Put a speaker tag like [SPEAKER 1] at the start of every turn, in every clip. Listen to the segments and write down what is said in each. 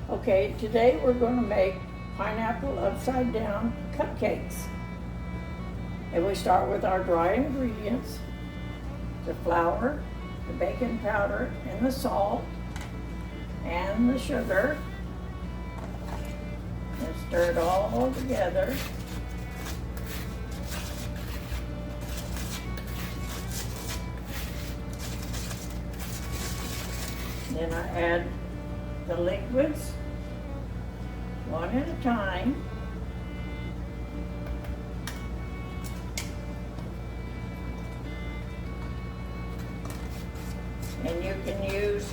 [SPEAKER 1] Okay, today we're going to make pineapple upside down cupcakes. And we start with our dry ingredients, the flour, the baking powder, and the salt, and the sugar. And stir it all together. Then I add the liquids one at a time. And you can use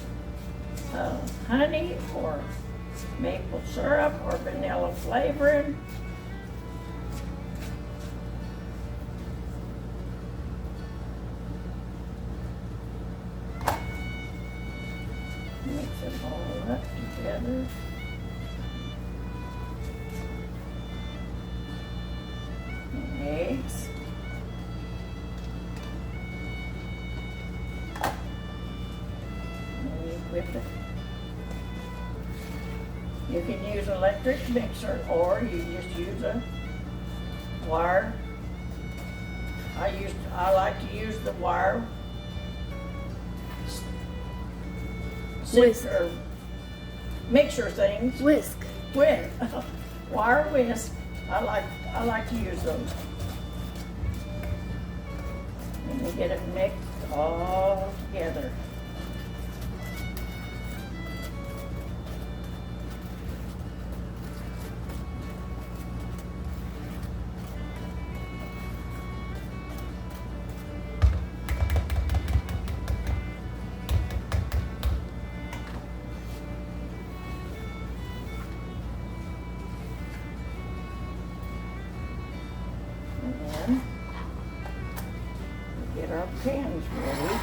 [SPEAKER 1] honey or maple syrup or vanilla flavoring. Mix it all up together. And eggs. And you whip it. You can use an electric mixer or you just use a wire. I like to use the wire
[SPEAKER 2] Whisk.
[SPEAKER 1] or mixer things.
[SPEAKER 2] Whisk.
[SPEAKER 1] Wire whisk. I like to use those. And you get it mixed all together. And then we get our pans ready.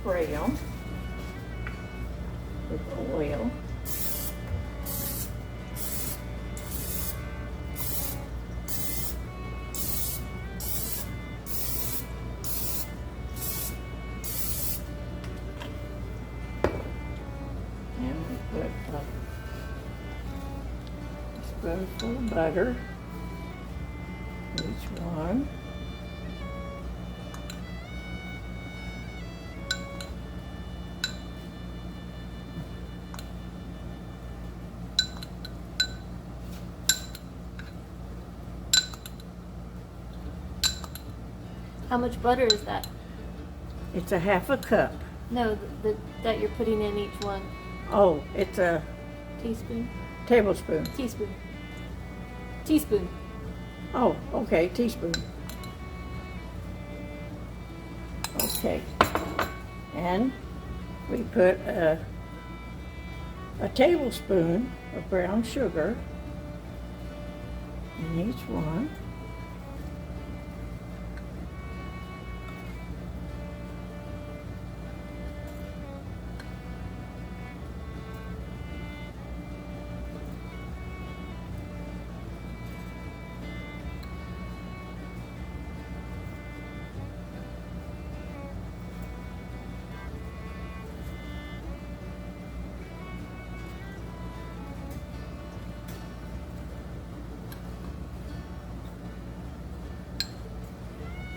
[SPEAKER 1] Spray them with oil. And we put a spoonful of butter, each one.
[SPEAKER 2] How much butter is that?
[SPEAKER 1] It's a half a cup.
[SPEAKER 2] No, that you're putting in each one.
[SPEAKER 1] Oh, it's a
[SPEAKER 2] Teaspoon?
[SPEAKER 1] tablespoon.
[SPEAKER 2] Teaspoon. Teaspoon.
[SPEAKER 1] Oh, okay, teaspoon. Okay. And we put a tablespoon of brown sugar in each one.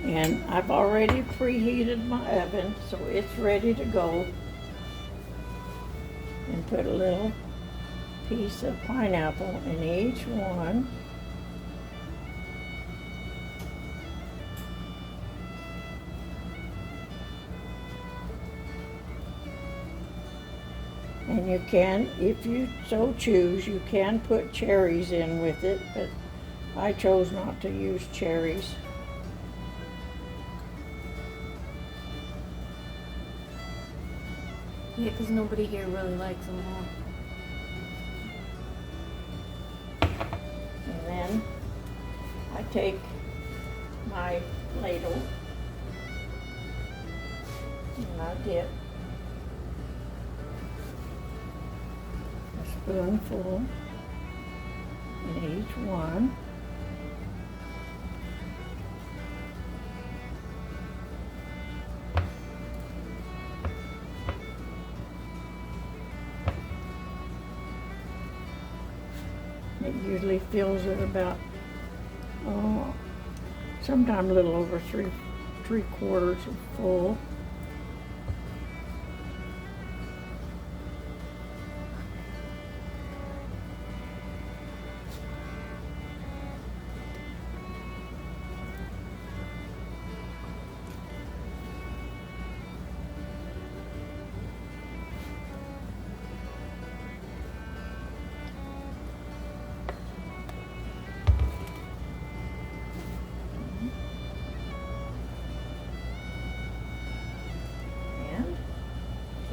[SPEAKER 1] And I've already preheated my oven, so it's ready to go. And put a little piece of pineapple in each one. And you can, if you so choose, you can put cherries in with it, but I chose not to use cherries.
[SPEAKER 2] Yeah, because nobody here really likes them, huh?
[SPEAKER 1] And then I take my ladle and I dip a spoonful in each one. It usually fills at about, sometime a little over three-quarters of full.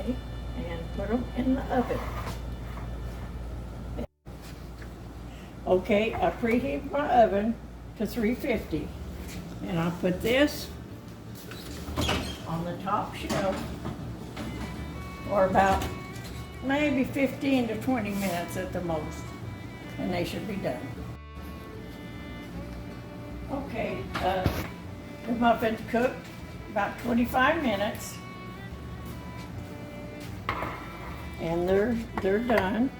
[SPEAKER 1] And put them in the oven. Okay, I preheat my oven to 350, and I put this on the top shelf for about maybe 15 to 20 minutes at the most, and they should be done. Okay, the muffins cooked about 25 minutes. And they're done.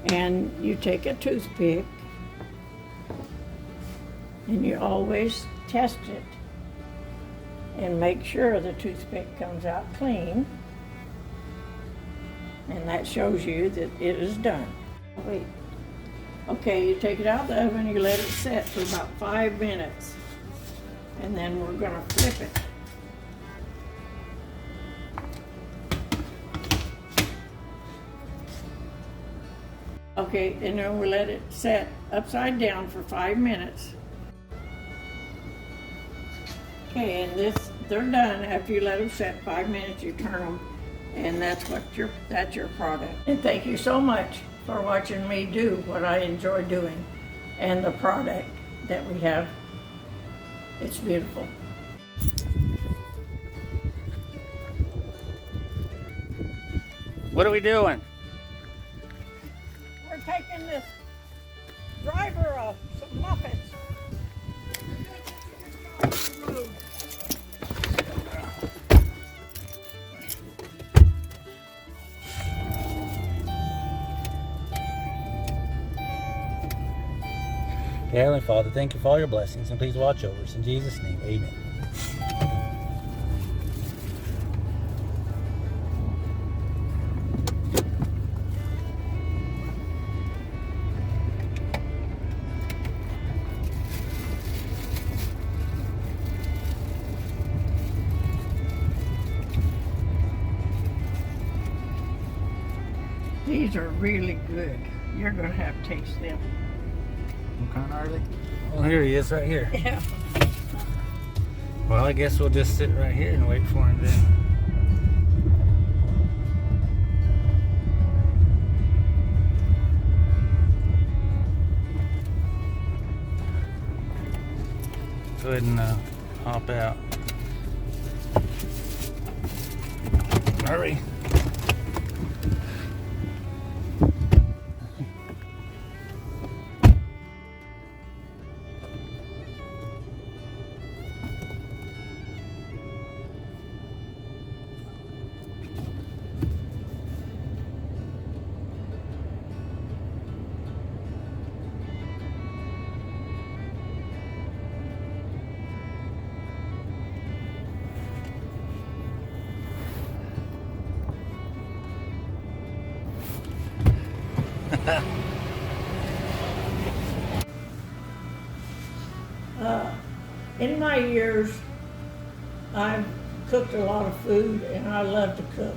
[SPEAKER 1] And you take a toothpick and you always test it and make sure the toothpick comes out clean, and that shows you that it is done. Wait. Okay, you take it out of the oven, you let it set for about 5 minutes, and then we're gonna flip it. Okay, and then we let it set upside down for 5 minutes. Okay, and they're done. After you let them set 5 minutes, you turn them, and that's your product. And thank you so much for watching me do what I enjoy doing, and the product that we have. It's beautiful.
[SPEAKER 3] What are we doing?
[SPEAKER 1] We're taking this driver of some muffins.
[SPEAKER 3] Dear Heavenly Father, thank you for all your blessings, and please watch over us. In Jesus' name, amen.
[SPEAKER 1] These are really good. You're going to have to taste them.
[SPEAKER 3] What kind are they? Oh, here he is, right here.
[SPEAKER 1] Yeah.
[SPEAKER 3] Well, I guess we'll just sit right here and wait for him then. Go ahead and hop out. Hurry.
[SPEAKER 1] In my years, I've cooked a lot of food, and I love to cook.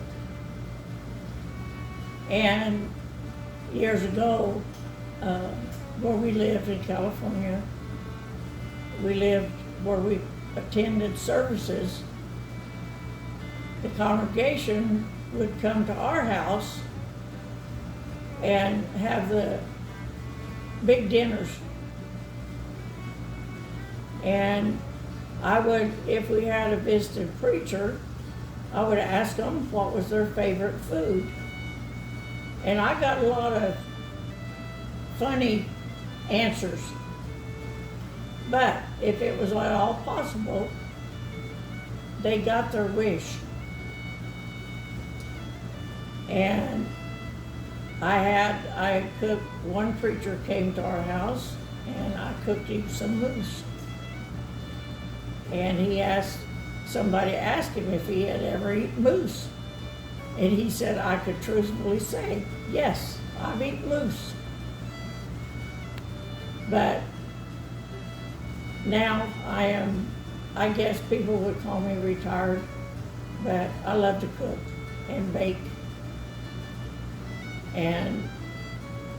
[SPEAKER 1] And years ago, where we lived in California, we lived where we attended services. The congregation would come to our house and have the big dinners. And I would, if we had a visiting preacher, I would ask them what was their favorite food. And I got a lot of funny answers. But if it was at all possible, they got their wish. And I cooked, one preacher came to our house and I cooked him some moose. And somebody asked him if he had ever eaten moose. And he said, I could truthfully say, yes, I've eaten moose. But now I guess people would call me retired, but I love to cook and bake. And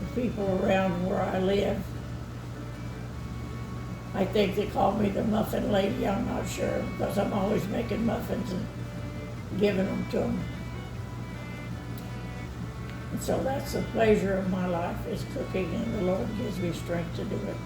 [SPEAKER 1] the people around where I live, I think they call me the muffin lady, I'm not sure, because I'm always making muffins and giving them to them. And so that's the pleasure of my life, is cooking, and the Lord gives me strength to do it.